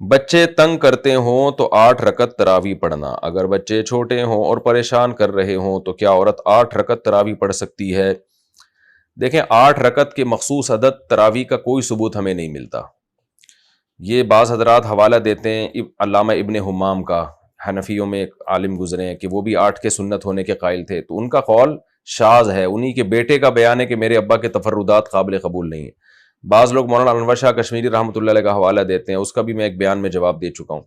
بچے تنگ کرتے ہوں تو 8 رکعت تراویح پڑھنا. اگر بچے چھوٹے ہوں اور پریشان کر رہے ہوں تو کیا عورت 8 رکعت تراویح پڑھ سکتی ہے؟ دیکھیں 8 رکعت کے مخصوص عدد تراویح کا کوئی ثبوت ہمیں نہیں ملتا. یہ بعض حضرات حوالہ دیتے ہیں علامہ ابن حمام کا، حنفیوں میں ایک عالم گزرے ہیں کہ وہ بھی 8 کے سنت ہونے کے قائل تھے، تو ان کا قول شاذ ہے. انہی کے بیٹے کا بیان ہے کہ میرے ابا کے تفردات قابل قبول نہیں ہیں. بعض لوگ مولانا انور شاہ کشمیری رحمۃ اللہ علیہ کا حوالہ دیتے ہیں، اس کا بھی میں ایک بیان میں جواب دے چکا ہوں.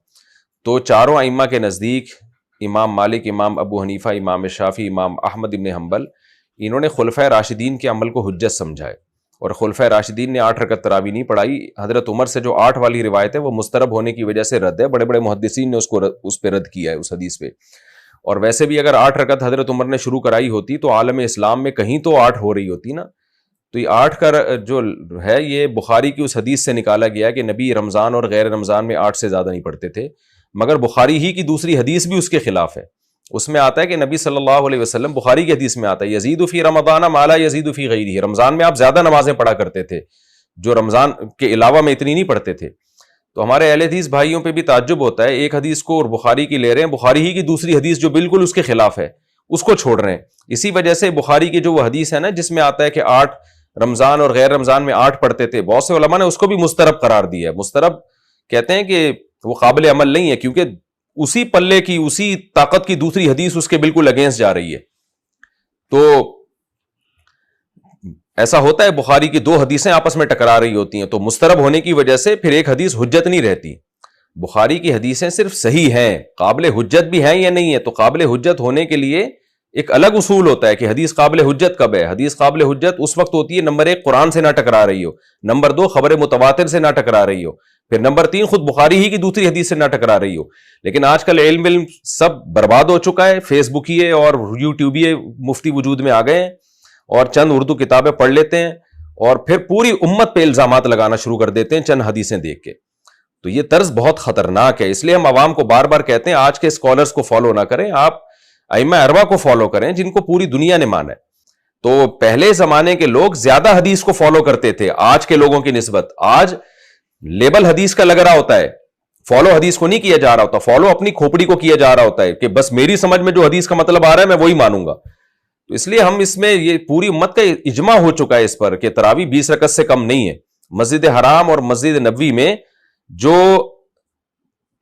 تو چاروں ائمہ کے نزدیک امام مالک، امام ابو حنیفہ، امام شافعی، امام احمد ابن حنبل، انہوں نے خلفۂ راشدین کے عمل کو حجت سمجھا ہے، اور خلفۂ راشدین نے 8 رکعت تراویح نہیں پڑھائی. حضرت عمر سے جو 8 والی روایت ہے وہ مسترب ہونے کی وجہ سے رد ہے، بڑے بڑے محدثین نے اس پہ رد کیا ہے اس حدیث پہ. اور ویسے بھی اگر 8 رکعت حضرت عمر نے شروع کرائی ہوتی تو عالم اسلام میں کہیں تو 8 ہو رہی ہوتی نا. تو یہ 8 کا جو ہے یہ بخاری کی اس حدیث سے نکالا گیا کہ نبی رمضان اور غیر رمضان میں 8 سے زیادہ نہیں پڑھتے تھے، مگر بخاری ہی کی دوسری حدیث بھی اس کے خلاف ہے. اس میں آتا ہے کہ نبی صلی اللہ علیہ وسلم، بخاری کی حدیث میں آتا ہے، یزید فی رمضان ما لا یزید فی غیرہ، رمضان میں آپ زیادہ نمازیں پڑھا کرتے تھے جو رمضان کے علاوہ میں اتنی نہیں پڑھتے تھے. تو ہمارے اہل حدیث بھائیوں پہ بھی تعجب ہوتا ہے، ایک حدیث کو اور بخاری کی لے رہے ہیں، بخاری ہی کی دوسری حدیث جو بالکل اس کے خلاف ہے اس کو چھوڑ رہے ہیں. اسی وجہ سے بخاری کی جو وہ حدیث ہے نا جس میں آتا ہے کہ 8 رمضان اور غیر رمضان میں 8 پڑھتے تھے، بہت سے علماء نے اس کو بھی مسترب قرار دیا ہے. مسترب کہتے ہیں کہ وہ قابل عمل نہیں ہے، کیونکہ اسی پلے کی، اسی طاقت کی دوسری حدیث اس کے بالکل اگینسٹ جا رہی ہے. تو ایسا ہوتا ہے بخاری کی 2 حدیثیں آپس میں ٹکرا رہی ہوتی ہیں، تو مسترب ہونے کی وجہ سے پھر ایک حدیث حجت نہیں رہتی. بخاری کی حدیثیں صرف صحیح ہیں، قابل حجت بھی ہیں یا نہیں ہے. تو قابل حجت ہونے کے لیے ایک الگ اصول ہوتا ہے کہ حدیث قابل حجت کب ہے. حدیث قابل حجت اس وقت ہوتی ہے نمبر 1 قرآن سے نہ ٹکرا رہی ہو، نمبر 2 خبر متواتر سے نہ ٹکرا رہی ہو، پھر نمبر 3 خود بخاری ہی کی دوسری حدیث سے نہ ٹکرا رہی ہو. لیکن آج کل علم سب برباد ہو چکا ہے، فیس بکیے اور یوٹیوبیے مفتی وجود میں آ گئے ہیں، اور چند اردو کتابیں پڑھ لیتے ہیں اور پھر پوری امت پہ الزامات لگانا شروع کر دیتے ہیں چند حدیثیں دیکھ کے. تو یہ طرز بہت خطرناک ہے. اس لیے ہم عوام کو بار بار کہتے ہیں آج کے اسکالرز کو فالو نہ کریں، آپ ائمہ اربعہ کو فالو کریں جن کو پوری دنیا نے مانا ہے. تو پہلے زمانے کے لوگ زیادہ حدیث کو فالو کرتے تھے آج کے لوگوں کی نسبت. آج لیبل حدیث کا لگ رہا ہوتا ہے، فالو حدیث کو نہیں کیا جا رہا ہوتا، فالو اپنی کھوپڑی کو کیا جا رہا ہوتا ہے کہ بس میری سمجھ میں جو حدیث کا مطلب آ رہا ہے میں وہی مانوں گا. تو اس لیے ہم اس میں یہ پوری امت کا اجماع ہو چکا ہے اس پر کہ تراویح 20 رکعت سے کم نہیں ہے. مسجد حرام اور مسجد نبوی میں جو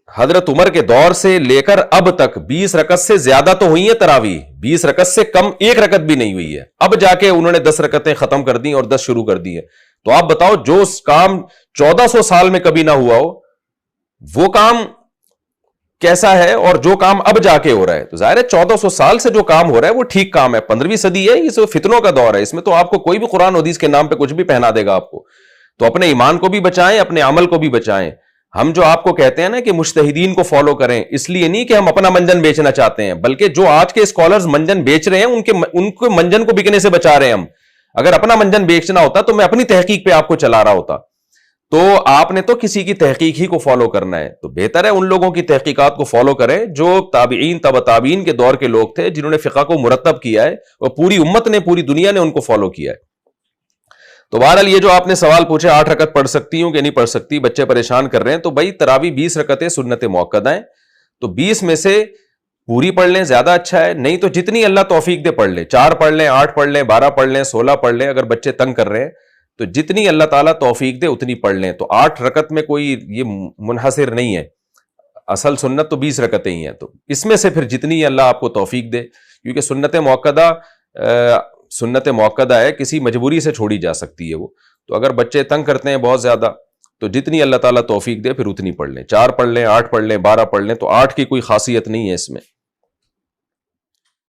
حضرت عمر کے دور سے لے کر اب تک 20 رکعت سے زیادہ تو ہوئی ہیں تراویح، 20 رکعت سے کم 1 رکعت بھی نہیں ہوئی ہے. اب جا کے انہوں نے 10 رکعتیں ختم کر دی اور 10 شروع کر دی ہیں. تو آپ بتاؤ جو کام 1400 سال میں کبھی نہ ہوا ہو وہ کام کیسا ہے، اور جو کام اب جا کے ہو رہا ہے. تو ظاہر ہے 1400 سال سے جو کام ہو رہا ہے وہ ٹھیک کام ہے. 15ویں صدی ہے، یہ فتنوں کا دور ہے، اس میں تو آپ کو کوئی بھی قرآن حدیث کے نام پہ کچھ بھی پہنا دے گا آپ کو. تو اپنے ایمان کو بھی بچائیں، اپنے عمل کو بھی بچائیں. ہم جو آپ کو کہتے ہیں نا کہ مجتہدین کو فالو کریں، اس لیے نہیں کہ ہم اپنا منجن بیچنا چاہتے ہیں، بلکہ جو آج کے اسکالرز منجن بیچ رہے ہیں ان کے منجن کو بکنے سے بچا رہے ہیں ہم. اگر اپنا منجن بیچنا ہوتا تو میں اپنی تحقیق پہ آپ کو چلا رہا ہوتا. تو آپ نے تو کسی کی تحقیق ہی کو فالو کرنا ہے. تو بہتر ہے ان لوگوں کی تحقیقات کو فالو کریں جو تابعین تبع تابعین کے دور کے لوگ تھے، جنہوں نے فقہ کو مرتب کیا ہے، اور پوری امت نے، پوری دنیا نے ان کو فالو کیا ہے. تو بہرحال یہ جو آپ نے سوال پوچھے 8 رکعت پڑھ سکتی ہوں کہ نہیں پڑھ سکتی، بچے پریشان کر رہے ہیں، تو بھائی تراویح 20 رکعتیں سنت موقدہ ہیں، تو 20 میں سے پوری پڑھ لیں، زیادہ اچھا ہے. نہیں تو جتنی اللہ توفیق دے پڑھ لیں، 4 پڑھ لیں، 8 پڑھ لیں، 12 پڑھ لیں، 16 پڑھ لیں. اگر بچے تنگ کر رہے ہیں تو جتنی اللہ تعالیٰ توفیق دے اتنی پڑھ لیں. تو 8 رکعت میں کوئی یہ منحصر نہیں ہے، اصل سنت تو 20 رکعتیں ہی ہیں. تو اس میں سے پھر جتنی اللہ آپ کو توفیق دے، کیونکہ سنت موقدہ ہے، کسی مجبوری سے چھوڑی جا سکتی ہے وہ. تو اگر بچے تنگ کرتے ہیں بہت زیادہ تو جتنی اللہ تعالیٰ توفیق دے پھر اتنی پڑھ لیں. 4 پڑھ لیں، 8 پڑھ لیں، 12 پڑھ لیں. تو 8 کی کوئی خاصیت نہیں ہے اس میں.